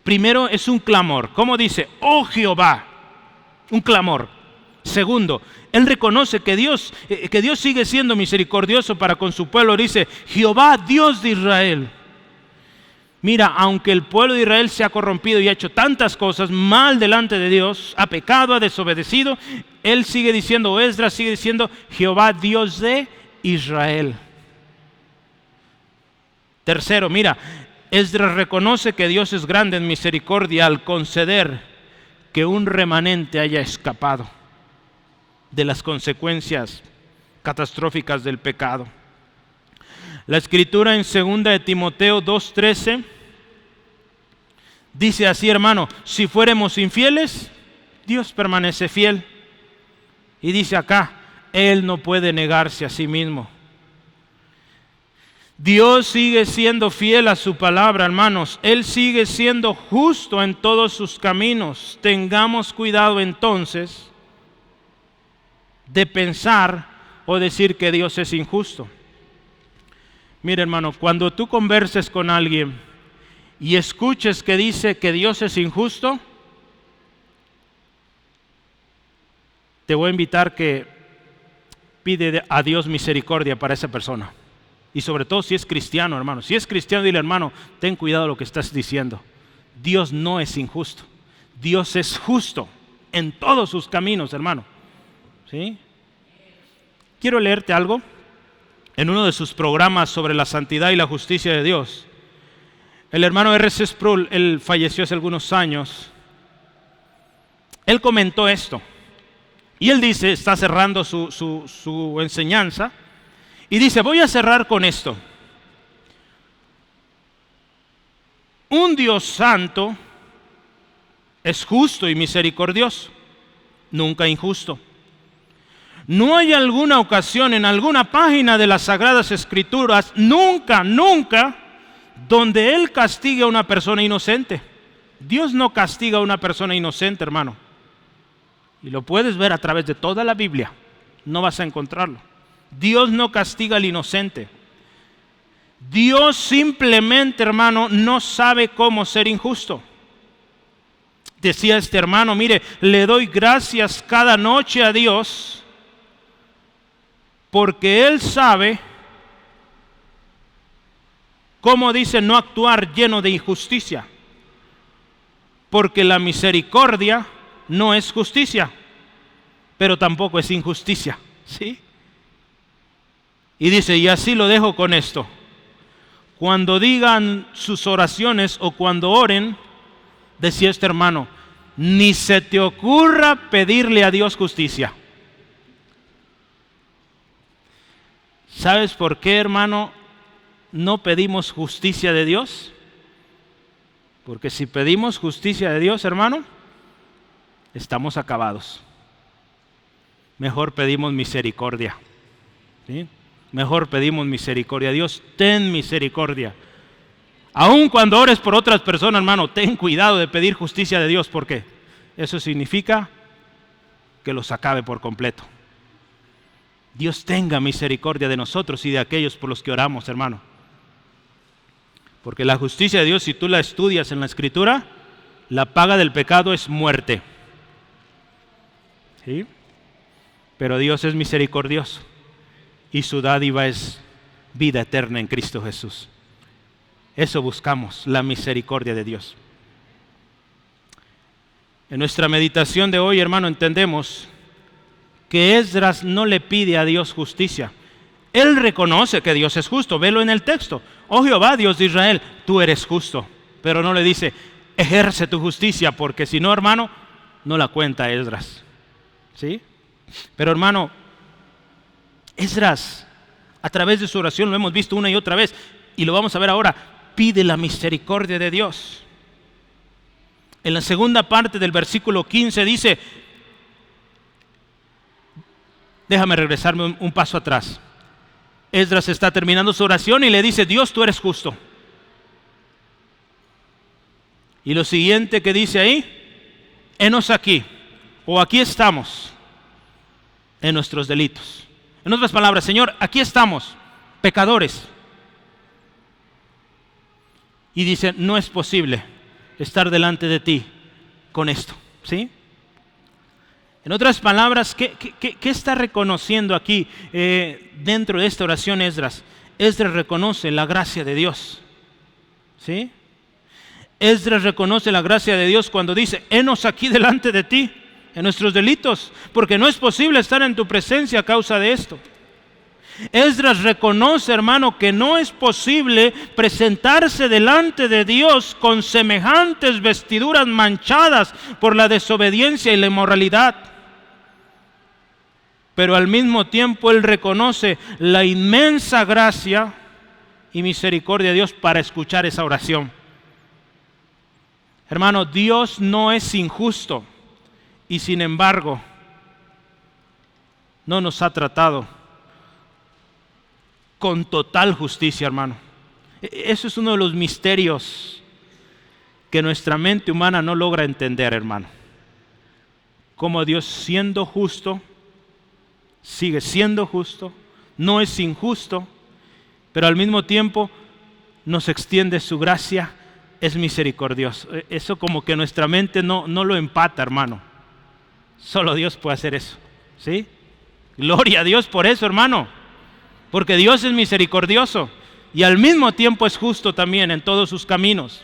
Primero es un clamor. ¿Cómo dice? Oh Jehová, un clamor. Segundo, él reconoce que Dios sigue siendo misericordioso para con su pueblo. Dice, Jehová, Dios de Israel. Mira, aunque el pueblo de Israel se ha corrompido y ha hecho tantas cosas mal delante de Dios, ha pecado, ha desobedecido, él sigue diciendo, Esdras sigue diciendo, Jehová, Dios de Israel. Tercero, mira, Esdras reconoce que Dios es grande en misericordia al conceder que un remanente haya escapado de las consecuencias catastróficas del pecado. La Escritura en 2 de Timoteo 2:13 dice así, hermano, si fuéramos infieles, Dios permanece fiel. Y dice acá, Él no puede negarse a sí mismo. Dios sigue siendo fiel a su palabra, hermanos. Él sigue siendo justo en todos sus caminos. Tengamos cuidado entonces de pensar o decir que Dios es injusto. Mira, hermano, cuando tú converses con alguien y escuches que dice que Dios es injusto, te voy a invitar que pide a Dios misericordia para esa persona. Y sobre todo si es cristiano, hermano. Si es cristiano, dile, hermano, ten cuidado de lo que estás diciendo. Dios no es injusto. Dios es justo en todos sus caminos, hermano. ¿Sí? Quiero leerte algo. En uno de sus programas sobre la santidad y la justicia de Dios, el hermano R.C. Sproul, él falleció hace algunos años, él comentó esto. Y él dice, está cerrando su enseñanza, y dice, voy a cerrar con esto. Un Dios santo es justo y misericordioso, nunca injusto. No hay alguna ocasión en alguna página de las Sagradas Escrituras, nunca, donde Él castigue a una persona inocente. Dios no castiga a una persona inocente, hermano. Y lo puedes ver a través de toda la Biblia. No vas a encontrarlo. Dios no castiga al inocente. Dios simplemente, hermano, no sabe cómo ser injusto. Decía este hermano, mire, le doy gracias cada noche a Dios porque Él sabe cómo dice no actuar lleno de injusticia. Porque la misericordia no es justicia, pero tampoco es injusticia, ¿sí? Y dice, y así lo dejo con esto. Cuando digan sus oraciones o cuando oren, decía este hermano, ni se te ocurra pedirle a Dios justicia. ¿Sabes por qué, hermano, no pedimos justicia de Dios? Porque si pedimos justicia de Dios, hermano, estamos acabados. Mejor pedimos misericordia, ¿sí? Mejor pedimos misericordia. Dios, ten misericordia. Aun cuando ores por otras personas, hermano, ten cuidado de pedir justicia de Dios, porque eso significa que los acabe por completo. Dios tenga misericordia de nosotros y de aquellos por los que oramos, hermano. Porque la justicia de Dios, si tú la estudias en la Escritura, la paga del pecado es muerte. ¿Sí? Pero Dios es misericordioso y su dádiva es vida eterna en Cristo Jesús. Eso buscamos, la misericordia de Dios. En nuestra meditación de hoy, hermano, entendemos que Esdras no le pide a Dios justicia. Él reconoce que Dios es justo, velo en el texto. Oh Jehová, Dios de Israel, tú eres justo. Pero no le dice, ejerce tu justicia, porque si no, hermano, no la cuenta Esdras. ¿Sí? Pero hermano, Esdras, a través de su oración, lo hemos visto una y otra vez, y lo vamos a ver ahora, pide la misericordia de Dios. En la segunda parte del versículo 15 dice, déjame regresarme un paso atrás. Esdras está terminando su oración y le dice, Dios, tú eres justo. Y lo siguiente que dice ahí, henos aquí, o aquí estamos, en nuestros delitos. En otras palabras, Señor, aquí estamos, pecadores. Y dice, no es posible estar delante de ti con esto, ¿sí? En otras palabras, ¿qué está reconociendo aquí dentro de esta oración Esdras? Esdras reconoce la gracia de Dios, ¿sí? Esdras reconoce la gracia de Dios cuando dice, henos aquí delante de ti, en nuestros delitos, porque no es posible estar en tu presencia a causa de esto. Esdras reconoce, hermano, que no es posible presentarse delante de Dios con semejantes vestiduras manchadas por la desobediencia y la inmoralidad. Pero al mismo tiempo él reconoce la inmensa gracia y misericordia de Dios para escuchar esa oración. Hermano, Dios no es injusto y sin embargo no nos ha tratado con total justicia, hermano. Eso es uno de los misterios que nuestra mente humana no logra entender, hermano. Como Dios, siendo justo, sigue siendo justo, no es injusto, pero al mismo tiempo nos extiende su gracia, es misericordioso. Eso como que nuestra mente no lo empata, hermano. Solo Dios puede hacer eso, ¿sí? Gloria a Dios por eso, hermano, porque Dios es misericordioso y al mismo tiempo es justo también en todos sus caminos.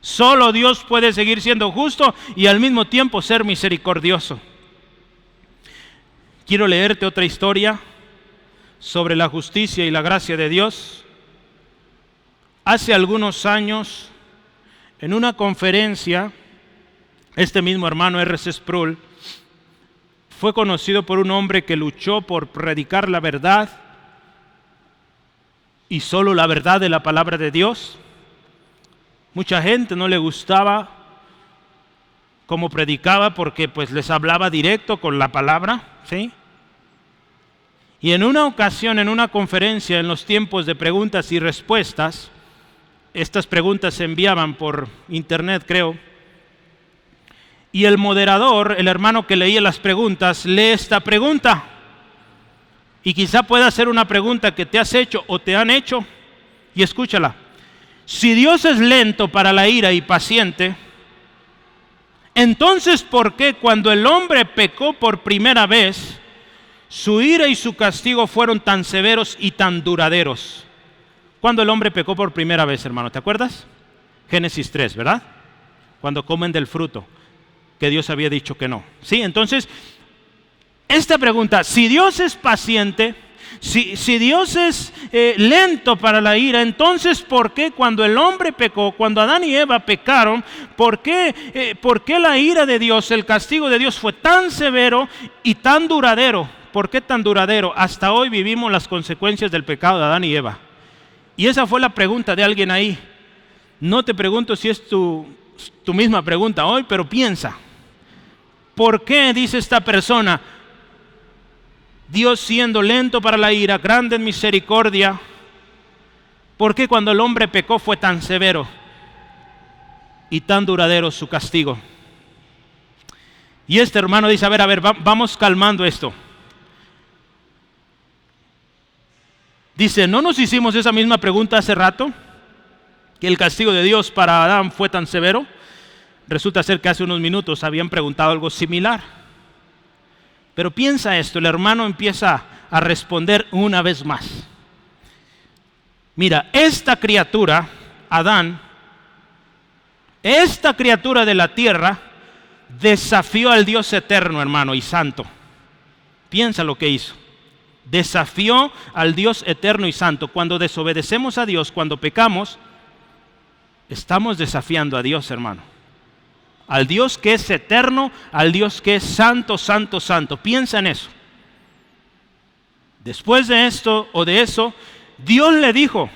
Solo Dios puede seguir siendo justo y al mismo tiempo ser misericordioso. Quiero leerte otra historia sobre la justicia y la gracia de Dios. Hace algunos años, en una conferencia, este mismo hermano R.C. Sproul fue conocido por un hombre que luchó por predicar la verdad y solo la verdad de la palabra de Dios. Mucha gente no le gustaba cómo predicaba porque pues les hablaba directo con la palabra, ¿sí? Y en una ocasión, en una conferencia, en los tiempos de preguntas y respuestas, estas preguntas se enviaban por internet, creo, y el moderador, el hermano que leía las preguntas, lee esta pregunta, y quizá pueda ser una pregunta que te has hecho o te han hecho, y escúchala. Si Dios es lento para la ira y paciente, entonces ¿por qué cuando el hombre pecó por primera vez, su ira y su castigo fueron tan severos y tan duraderos? Cuando el hombre pecó por primera vez, hermano, ¿te acuerdas? Génesis 3, ¿verdad? Cuando comen del fruto que Dios había dicho que no. Sí, entonces, esta pregunta, si Dios es paciente, si Dios es lento para la ira, entonces ¿por qué cuando el hombre pecó, cuando Adán y Eva pecaron, por qué la ira de Dios, el castigo de Dios fue tan severo y tan duradero? ¿Por qué tan duradero? Hasta hoy vivimos las consecuencias del pecado de Adán y Eva. Y esa fue la pregunta de alguien ahí. No te pregunto si es tu misma pregunta hoy, pero piensa. ¿Por qué, dice esta persona, Dios siendo lento para la ira, grande en misericordia, por qué cuando el hombre pecó fue tan severo y tan duradero su castigo? Y este hermano dice, a ver, vamos calmando esto. Dice, ¿no nos hicimos esa misma pregunta hace rato? Que el castigo de Dios para Adán fue tan severo. Resulta ser que hace unos minutos habían preguntado algo similar. Pero piensa esto, el hermano empieza a responder una vez más. Mira, esta criatura, Adán, esta criatura de la tierra, desafió al Dios eterno, hermano, y santo. Piensa lo que hizo. Desafió al Dios eterno y santo. Cuando desobedecemos a Dios, cuando pecamos, estamos desafiando a Dios, hermano. Al Dios que es eterno, al Dios que es santo, santo, santo. Piensa en eso. Después de esto o de eso, Dios le dijo,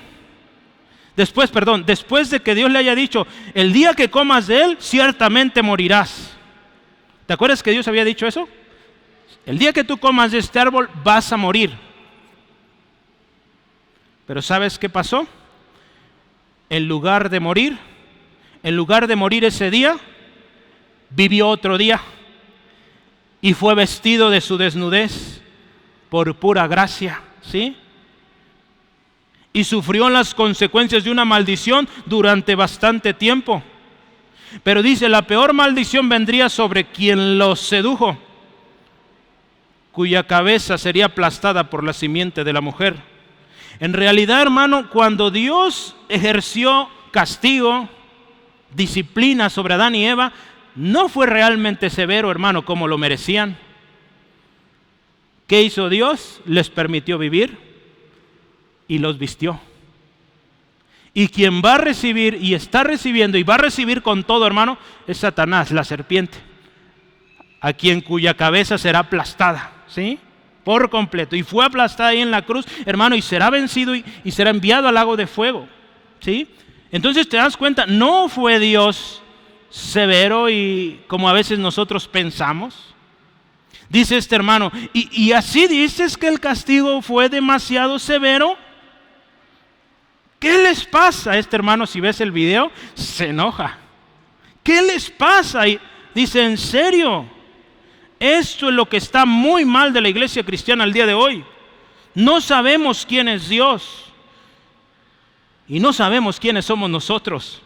después de que Dios le haya dicho, el día que comas de él, ciertamente morirás. ¿Te acuerdas que Dios había dicho eso? El día que tú comas de este árbol, vas a morir. Pero ¿sabes qué pasó? En lugar de morir ese día, vivió otro día y fue vestido de su desnudez por pura gracia, ¿sí? Y sufrió las consecuencias de una maldición durante bastante tiempo. Pero dice, la peor maldición vendría sobre quien los sedujo, cuya cabeza sería aplastada por la simiente de la mujer. En realidad, hermano, cuando Dios ejerció castigo, disciplina sobre Adán y Eva, no fue realmente severo, hermano, como lo merecían. ¿Qué hizo Dios? Les permitió vivir y los vistió. Y quien va a recibir y está recibiendo y va a recibir con todo, hermano, es Satanás, la serpiente, a cuya cabeza será aplastada, ¿sí? Por completo. Y fue aplastada ahí en la cruz, hermano, y será vencido y será enviado al lago de fuego, ¿sí? Entonces te das cuenta, no fue Dios severo y como a veces nosotros pensamos. Dice este hermano, y así dices que el castigo fue demasiado severo. ¿Qué les pasa? Este hermano, si ves el video, se enoja. ¿Qué les pasa? Y dice, ¿en serio? Esto es lo que está muy mal de la iglesia cristiana al día de hoy. No sabemos quién es Dios y no sabemos quiénes somos nosotros.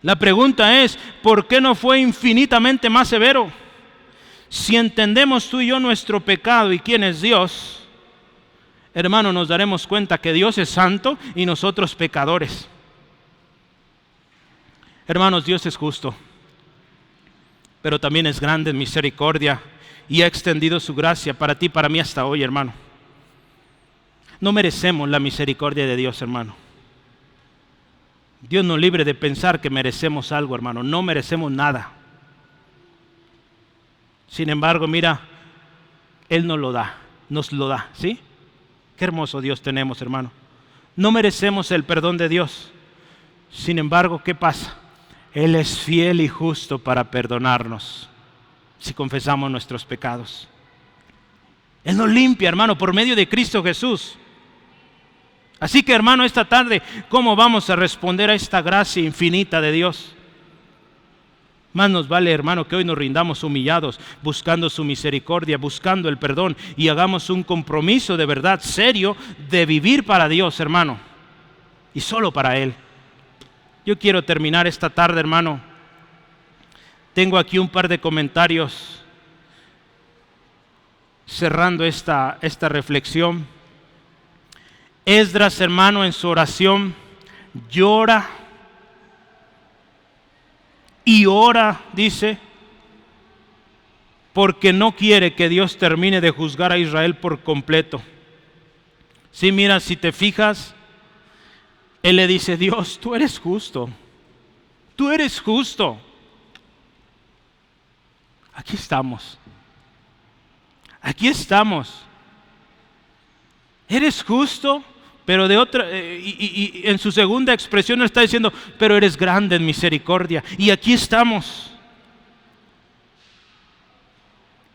La pregunta es, ¿por qué no fue infinitamente más severo? Si entendemos tú y yo nuestro pecado y quién es Dios, hermano, nos daremos cuenta que Dios es santo y nosotros pecadores. Hermanos, Dios es justo, pero también es grande en misericordia y ha extendido su gracia para ti y para mí hasta hoy, hermano. No merecemos la misericordia de Dios, hermano. Dios nos libre de pensar que merecemos algo, hermano. No merecemos nada. Sin embargo, mira, Él nos lo da, ¿sí? Qué hermoso Dios tenemos, hermano. No merecemos el perdón de Dios. Sin embargo, ¿qué pasa? Él es fiel y justo para perdonarnos si confesamos nuestros pecados. Él nos limpia, hermano, por medio de Cristo Jesús. Así que, hermano, esta tarde, ¿cómo vamos a responder a esta gracia infinita de Dios? Más nos vale, hermano, que hoy nos rindamos humillados, buscando su misericordia, buscando el perdón y hagamos un compromiso de verdad serio de vivir para Dios, hermano, y solo para Él. Yo quiero terminar esta tarde, hermano. Tengo aquí un par de comentarios cerrando esta reflexión. Esdras, hermano, en su oración llora y ora, dice, porque no quiere que Dios termine de juzgar a Israel por completo. Sí, mira, si te fijas, él le dice: Dios, tú eres justo, tú eres justo. Aquí estamos, eres justo. Pero de otra, y en su segunda expresión está diciendo: pero eres grande en misericordia. Y aquí estamos.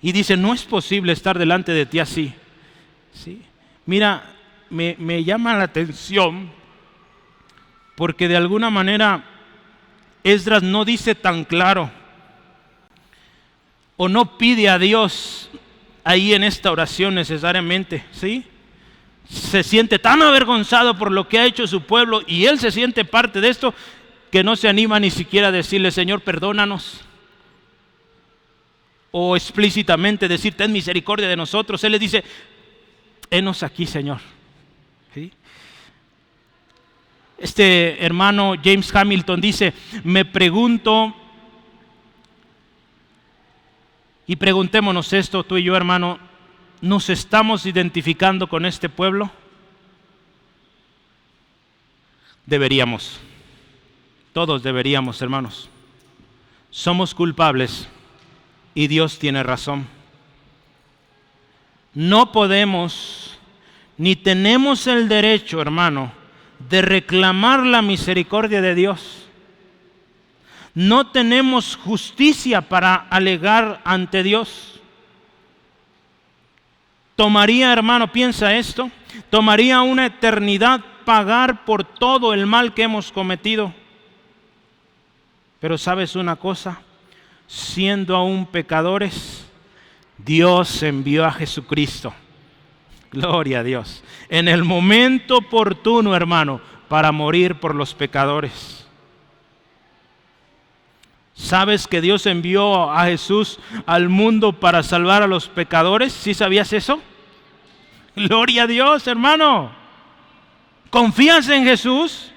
Y dice: no es posible estar delante de ti así. ¿Sí? Mira, me llama la atención porque de alguna manera Esdras no dice tan claro o no pide a Dios ahí en esta oración necesariamente, ¿sí? Se siente tan avergonzado por lo que ha hecho su pueblo y él se siente parte de esto que no se anima ni siquiera a decirle: Señor, perdónanos, o explícitamente decir: ten misericordia de nosotros. Él le dice: henos aquí, Señor. ¿Sí? Este hermano James Hamilton dice: me pregunto, y preguntémonos esto tú y yo, hermano, ¿nos estamos identificando con este pueblo? Deberíamos. Todos deberíamos, hermanos. Somos culpables y Dios tiene razón. No podemos ni tenemos el derecho, hermano, de reclamar la misericordia de Dios. No tenemos justicia para alegar ante Dios. Tomaría, hermano, piensa esto, tomaría una eternidad pagar por todo el mal que hemos cometido. Pero ¿sabes una cosa? Siendo aún pecadores, Dios envió a Jesucristo. Gloria a Dios. En el momento oportuno, hermano, para morir por los pecadores. ¿Sabes que Dios envió a Jesús al mundo para salvar a los pecadores? ¿Sí sabías eso? Gloria a Dios, hermano. ¿Confías en Jesús?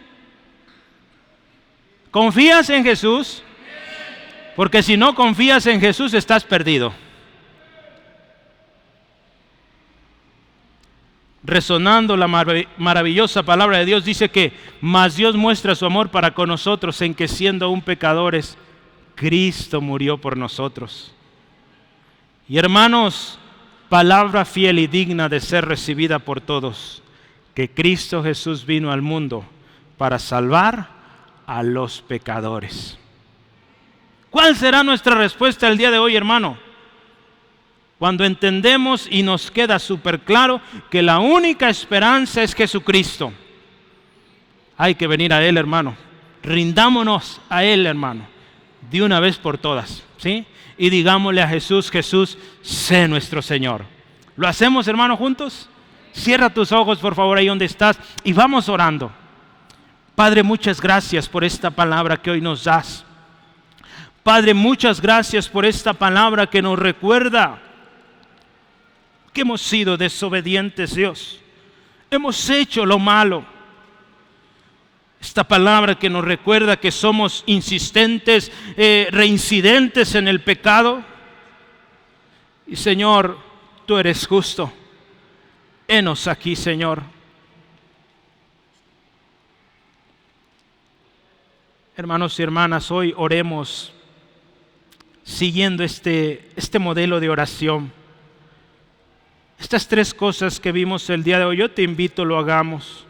¿Confías en Jesús? Porque si no confías en Jesús, estás perdido. Resonando la maravillosa palabra de Dios, dice que mas Dios muestra su amor para con nosotros en que siendo aún pecadores, Cristo murió por nosotros. Y hermanos, palabra fiel y digna de ser recibida por todos, que Cristo Jesús vino al mundo para salvar a los pecadores. ¿Cuál será nuestra respuesta el día de hoy, hermano? Cuando entendemos y nos queda súper claro que la única esperanza es Jesucristo. Hay que venir a Él, hermano. Rindámonos a Él, hermano, de una vez por todas. ¿sí? Y digámosle a Jesús: Jesús, sé nuestro Señor. ¿Lo hacemos, hermano, juntos? Cierra tus ojos, por favor, ahí donde estás, y vamos orando. Padre, muchas gracias por esta palabra que hoy nos das. Padre, muchas gracias por esta palabra que nos recuerda que hemos sido desobedientes, Dios. Hemos hecho lo malo. Esta palabra que nos recuerda que somos insistentes, reincidentes en el pecado. Y Señor, tú eres justo. Henos aquí, Señor. Hermanos y hermanas, hoy oremos siguiendo este modelo de oración. Estas 3 cosas que vimos el día de hoy, yo te invito, lo hagamos.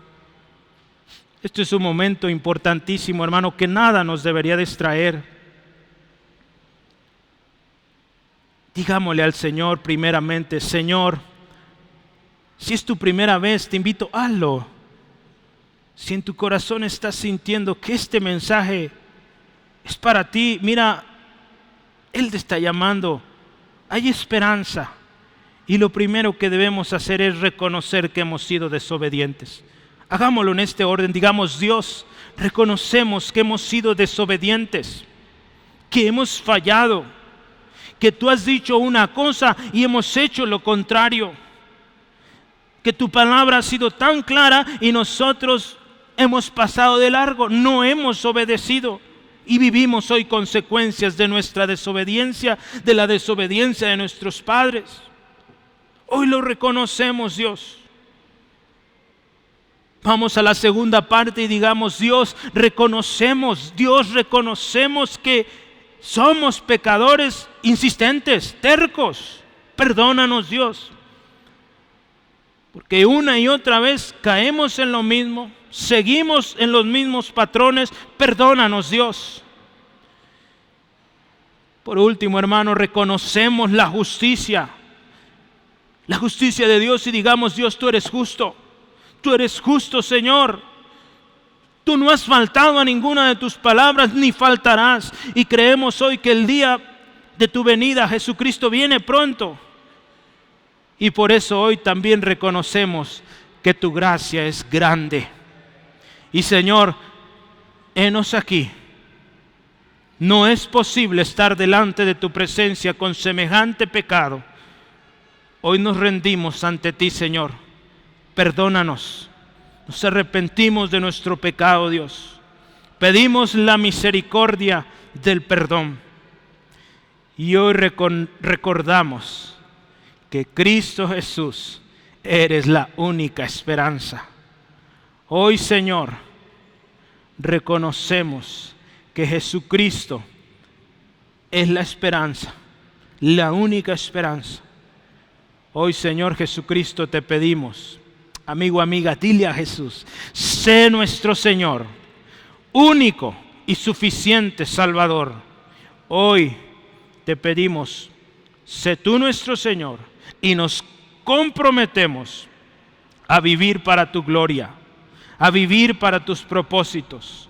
Este es un momento importantísimo, hermano, que nada nos debería distraer. Digámosle al Señor primeramente: Señor, si es tu primera vez, te invito, hazlo. Si en tu corazón estás sintiendo que este mensaje es para ti, mira, Él te está llamando. Hay esperanza. Y lo primero que debemos hacer es reconocer que hemos sido desobedientes. Hagámoslo en este orden. Digamos: Dios, reconocemos que hemos sido desobedientes, que hemos fallado, que tú has dicho una cosa y hemos hecho lo contrario, que tu palabra ha sido tan clara y nosotros hemos pasado de largo, no hemos obedecido y vivimos hoy consecuencias de nuestra desobediencia, de la desobediencia de nuestros padres. Hoy lo reconocemos, Dios. Vamos a la segunda parte y digamos: Dios, reconocemos que somos pecadores insistentes, tercos. Perdónanos, Dios. Porque una y otra vez caemos en lo mismo, seguimos en los mismos patrones. Perdónanos, Dios. Por último, hermano, reconocemos la justicia de Dios y digamos: Dios, tú eres justo. Tú eres justo, Señor. Tú no has faltado a ninguna de tus palabras, ni faltarás. Y creemos hoy que el día de tu venida, Jesucristo, viene pronto. Y por eso hoy también reconocemos que tu gracia es grande. Y Señor, henos aquí. No es posible estar delante de tu presencia con semejante pecado. Hoy nos rendimos ante ti, Señor. Perdónanos. Nos arrepentimos de nuestro pecado, Dios. Pedimos la misericordia del perdón. Y hoy recordamos que Cristo Jesús eres la única esperanza. Hoy, Señor, reconocemos que Jesucristo es la esperanza, la única esperanza. Hoy, Señor Jesucristo, te pedimos, amigo, amiga, dile a Jesús: sé nuestro Señor, único y suficiente Salvador. Hoy te pedimos, sé tú nuestro Señor, y nos comprometemos a vivir para tu gloria, a vivir para tus propósitos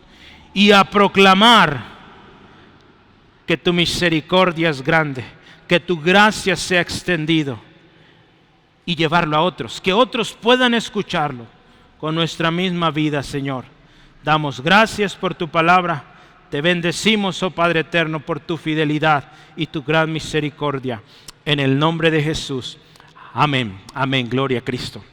y a proclamar que tu misericordia es grande, que tu gracia sea extendido, y llevarlo a otros, que otros puedan escucharlo con nuestra misma vida, Señor. Damos gracias por tu palabra. Te bendecimos, oh Padre eterno, por tu fidelidad y tu gran misericordia. En el nombre de Jesús. Amén. Amén. Gloria a Cristo.